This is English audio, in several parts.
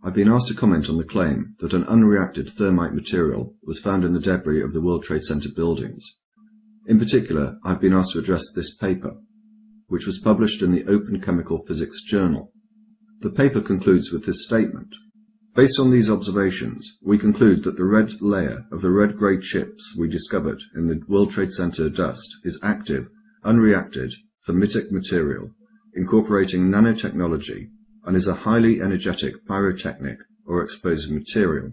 I've been asked to comment on the claim that an unreacted thermite material was found in the debris of the World Trade Center buildings. In particular, I've been asked to address this paper, which was published in the Open Chemical Physics Journal. The paper concludes with this statement. Based on these observations, we conclude that the red layer of the red-grey chips we discovered in the World Trade Center dust is active, unreacted, thermitic material, incorporating nanotechnology, and is a highly energetic pyrotechnic or explosive material.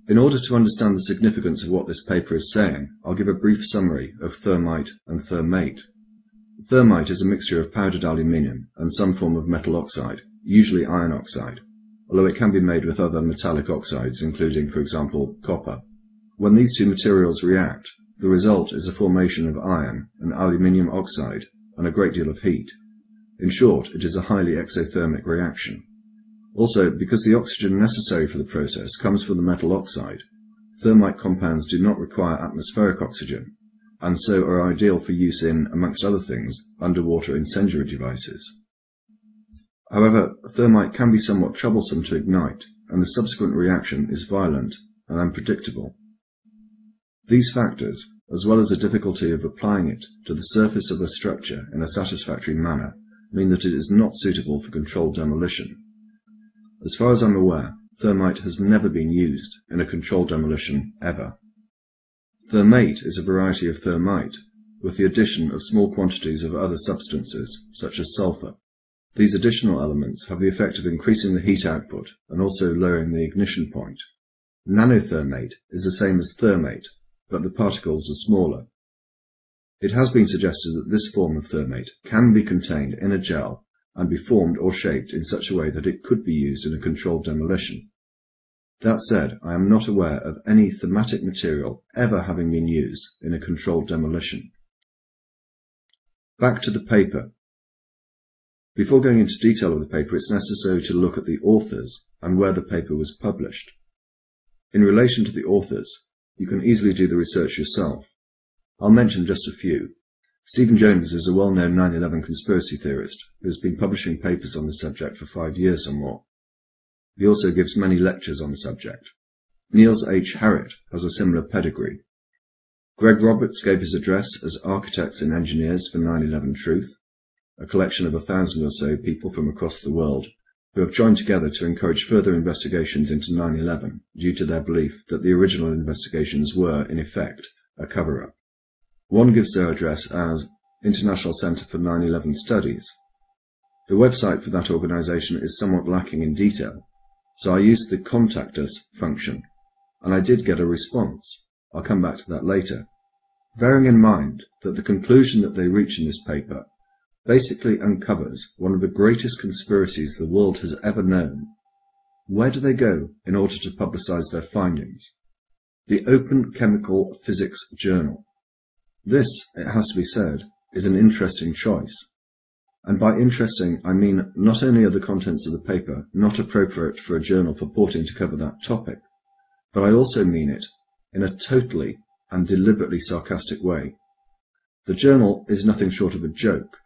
In order to understand the significance of what this paper is saying, I'll give a brief summary of thermite and thermate. Thermite is a mixture of powdered aluminium and some form of metal oxide, usually iron oxide, although it can be made with other metallic oxides, including, for example, copper. When these two materials react, the result is a formation of iron and aluminium oxide and a great deal of heat. In short, it is a highly exothermic reaction. Also, because the oxygen necessary for the process comes from the metal oxide, thermite compounds do not require atmospheric oxygen, and so are ideal for use in, amongst other things, underwater incendiary devices. However, thermite can be somewhat troublesome to ignite, and the subsequent reaction is violent and unpredictable. These factors, as well as the difficulty of applying it to the surface of a structure in a satisfactory manner, mean that it is not suitable for controlled demolition. As far as I'm aware, thermite has never been used in a controlled demolition ever. Thermate is a variety of thermite, with the addition of small quantities of other substances, such as sulfur. These additional elements have the effect of increasing the heat output and also lowering the ignition point. Nanothermate is the same as thermate, but the particles are smaller. It has been suggested that this form of thermate can be contained in a gel and be formed or shaped in such a way that it could be used in a controlled demolition. That said, I am not aware of any thematic material ever having been used in a controlled demolition. Back to the paper. Before going into detail of the paper, it's necessary to look at the authors and where the paper was published. In relation to the authors, you can easily do the research yourself. I'll mention just a few. Stephen Jones is a well-known 9/11 conspiracy theorist who has been publishing papers on the subject for 5 years or more. He also gives many lectures on the subject. Niels H. Harrit has a similar pedigree. Greg Roberts gave his address as Architects and Engineers for 9/11 Truth, a collection of 1,000 or so people from across the world who have joined together to encourage further investigations into 9/11 due to their belief that the original investigations were, in effect, a cover-up. One gives their address as International Center for 9/11 Studies. The website for that organization is somewhat lacking in detail, so I used the Contact Us function, and I did get a response. I'll come back to that later. Bearing in mind that the conclusion that they reach in this paper basically uncovers one of the greatest conspiracies the world has ever known, where do they go in order to publicize their findings? The Open Chemical Physics Journal. This, it has to be said, is an interesting choice. And by interesting, I mean not only are the contents of the paper not appropriate for a journal purporting to cover that topic, but I also mean it in a totally and deliberately sarcastic way. The journal is nothing short of a joke.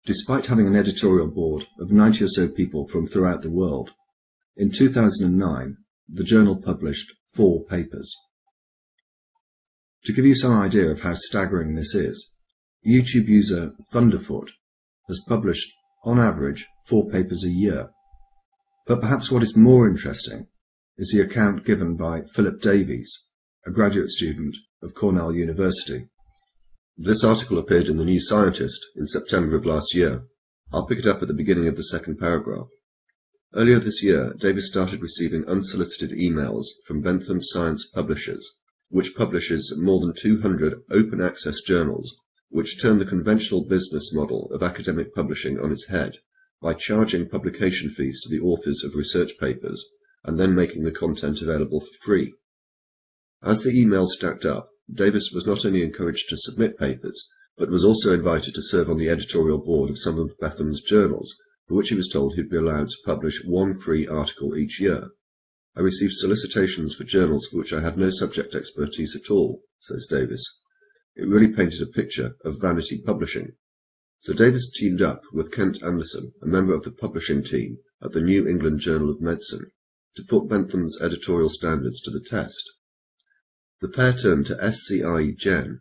Despite having an editorial board of 90 or so people from throughout the world, in 2009, the journal published 4 papers. To give you some idea of how staggering this is, YouTube user Thunderfoot has published, on average, 4 papers a year. But perhaps what is more interesting is the account given by Philip Davies, a graduate student of Cornell University. This article appeared in the New Scientist in September of last year. I'll pick it up at the beginning of the second paragraph. Earlier this year, Davies started receiving unsolicited emails from Bentham Science Publishers, which publishes more than 200 open-access journals, which turn the conventional business model of academic publishing on its head by charging publication fees to the authors of research papers and then making the content available for free. As the emails stacked up, Davies was not only encouraged to submit papers, but was also invited to serve on the editorial board of some of Bentham's journals, for which he was told he'd be allowed to publish 1 free article each year. I received solicitations for journals for which I had no subject expertise at all, says Davies. It really painted a picture of vanity publishing. So Davies teamed up with Kent Anderson, a member of the publishing team, at the New England Journal of Medicine to put Bentham's editorial standards to the test. The pair turned to SCI-Gen,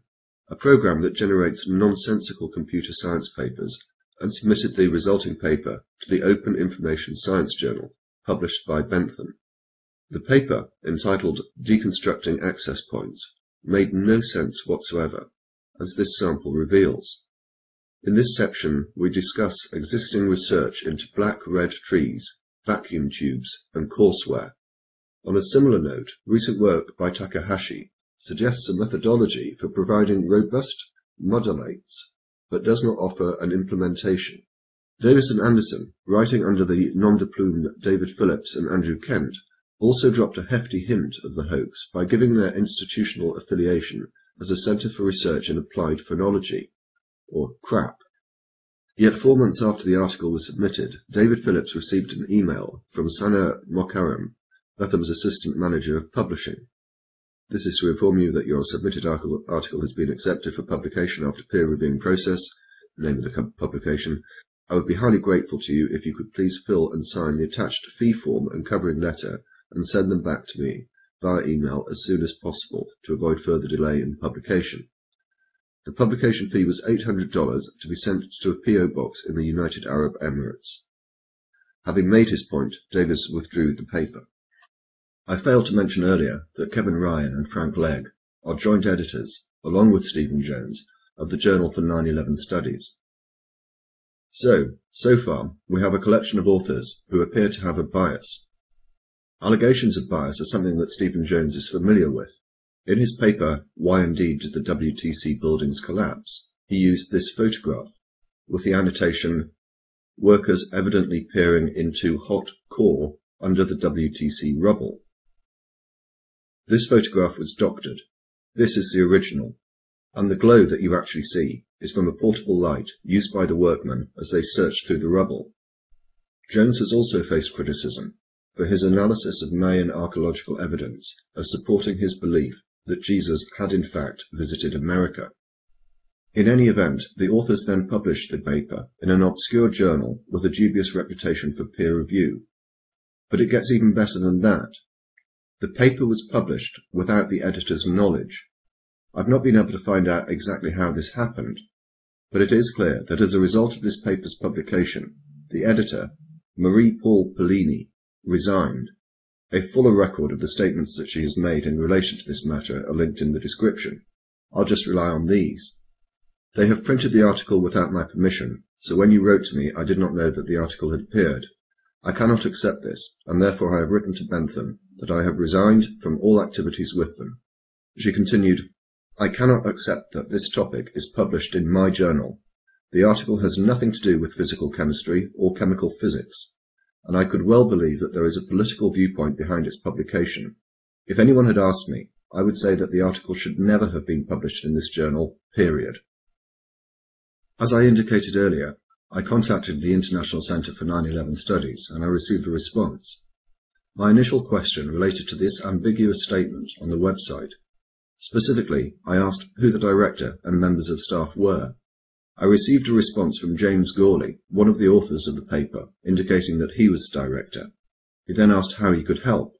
a program that generates nonsensical computer science papers, and submitted the resulting paper to the Open Information Science Journal, published by Bentham. The paper, entitled Deconstructing Access Points, made no sense whatsoever, as this sample reveals. In this section, we discuss existing research into black-red trees, vacuum tubes, and courseware. On a similar note, recent work by Takahashi suggests a methodology for providing robust modulates, but does not offer an implementation. Davis and Anderson, writing under the nom de plume David Phillips and Andrew Kent, also dropped a hefty hint of the hoax by giving their institutional affiliation as a Centre for Research in Applied Phonology, or CRAP. Yet 4 months after the article was submitted, David Phillips received an email from Sana Mokharam, Bentham's assistant manager of publishing. This is to inform you that your submitted article has been accepted for publication after peer reviewing process, the name of the publication. I would be highly grateful to you if you could please fill and sign the attached fee form and covering letter and send them back to me via email as soon as possible to avoid further delay in publication. The publication fee was $800 to be sent to a P.O. box in the United Arab Emirates. Having made his point, Davis withdrew the paper. I failed to mention earlier that Kevin Ryan and Frank Legg are joint editors, along with Stephen Jones, of the Journal for 9/11 Studies. So far, we have a collection of authors who appear to have a bias. Allegations of bias are something that Stephen Jones is familiar with. In his paper, Why Indeed Did the WTC Buildings Collapse?, he used this photograph, with the annotation, workers evidently peering into hot core under the WTC rubble. This photograph was doctored. This is the original, and the glow that you actually see is from a portable light used by the workmen as they searched through the rubble. Jones has also faced criticism for his analysis of Mayan archaeological evidence as supporting his belief that Jesus had in fact visited America. In any event, the authors then published the paper in an obscure journal with a dubious reputation for peer review. But it gets even better than that. The paper was published without the editor's knowledge. I've not been able to find out exactly how this happened, but it is clear that as a result of this paper's publication, the editor, Marie-Paul Pellini, resigned. A fuller record of the statements that she has made in relation to this matter are linked in the description. I'll just rely on these. They have printed the article without my permission, so when you wrote to me I did not know that the article had appeared. I cannot accept this, and therefore I have written to Bentham that I have resigned from all activities with them. She continued, I cannot accept that this topic is published in my journal. The article has nothing to do with physical chemistry or chemical physics, and I could well believe that there is a political viewpoint behind its publication. If anyone had asked me, I would say that the article should never have been published in this journal, period. As I indicated earlier, I contacted the International Centre for 9/11 Studies, and I received a response. My initial question related to this ambiguous statement on the website. Specifically, I asked who the director and members of staff were. I received a response from James Gawley, one of the authors of the paper, indicating that he was director. He then asked how he could help.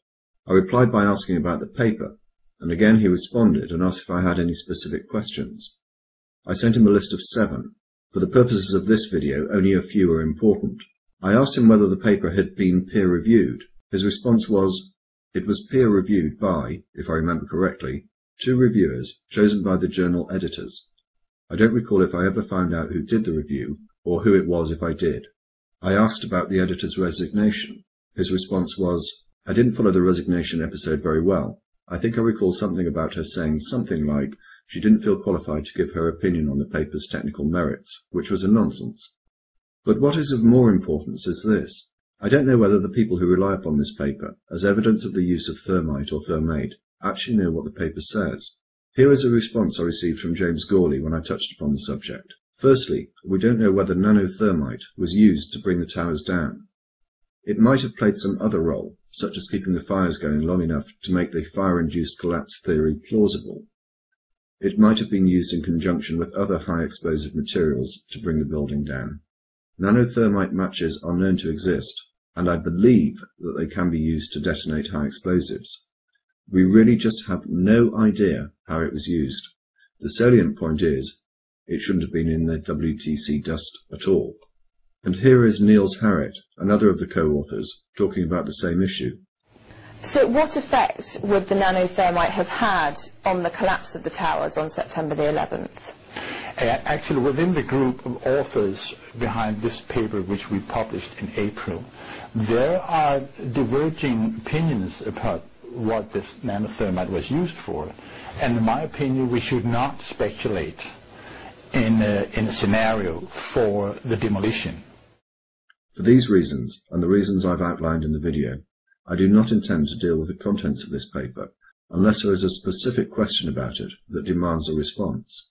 I replied by asking about the paper, and again he responded and asked if I had any specific questions. I sent him a list of 7. For the purposes of this video, only a few are important. I asked him whether the paper had been peer-reviewed. His response was, it was peer-reviewed by, if I remember correctly, 2 reviewers chosen by the journal editors. I don't recall if I ever found out who did the review, or who it was if I did. I asked about the editor's resignation. His response was, I didn't follow the resignation episode very well. I think I recall something about her saying something like, she didn't feel qualified to give her opinion on the paper's technical merits, which was a nonsense. But what is of more importance is this. I don't know whether the people who rely upon this paper as evidence of the use of thermite or thermate actually know what the paper says. Here is a response I received from James Gawley when I touched upon the subject. Firstly, we don't know whether nanothermite was used to bring the towers down. It might have played some other role, such as keeping the fires going long enough to make the fire-induced collapse theory plausible. It might have been used in conjunction with other high explosive materials to bring the building down. Nanothermite matches are known to exist, and I believe that they can be used to detonate high explosives. We really just have no idea how it was used. The salient point is, it shouldn't have been in the WTC dust at all. And here is Niels Harrit, another of the co-authors, talking about the same issue. So what effect would the nanothermite have had on the collapse of the towers on September the 11th? Actually, within the group of authors behind this paper, which we published in April, there are diverging opinions about what this nanothermite was used for. And in my opinion, we should not speculate in a scenario for the demolition. For these reasons, and the reasons I've outlined in the video, I do not intend to deal with the contents of this paper unless there is a specific question about it that demands a response.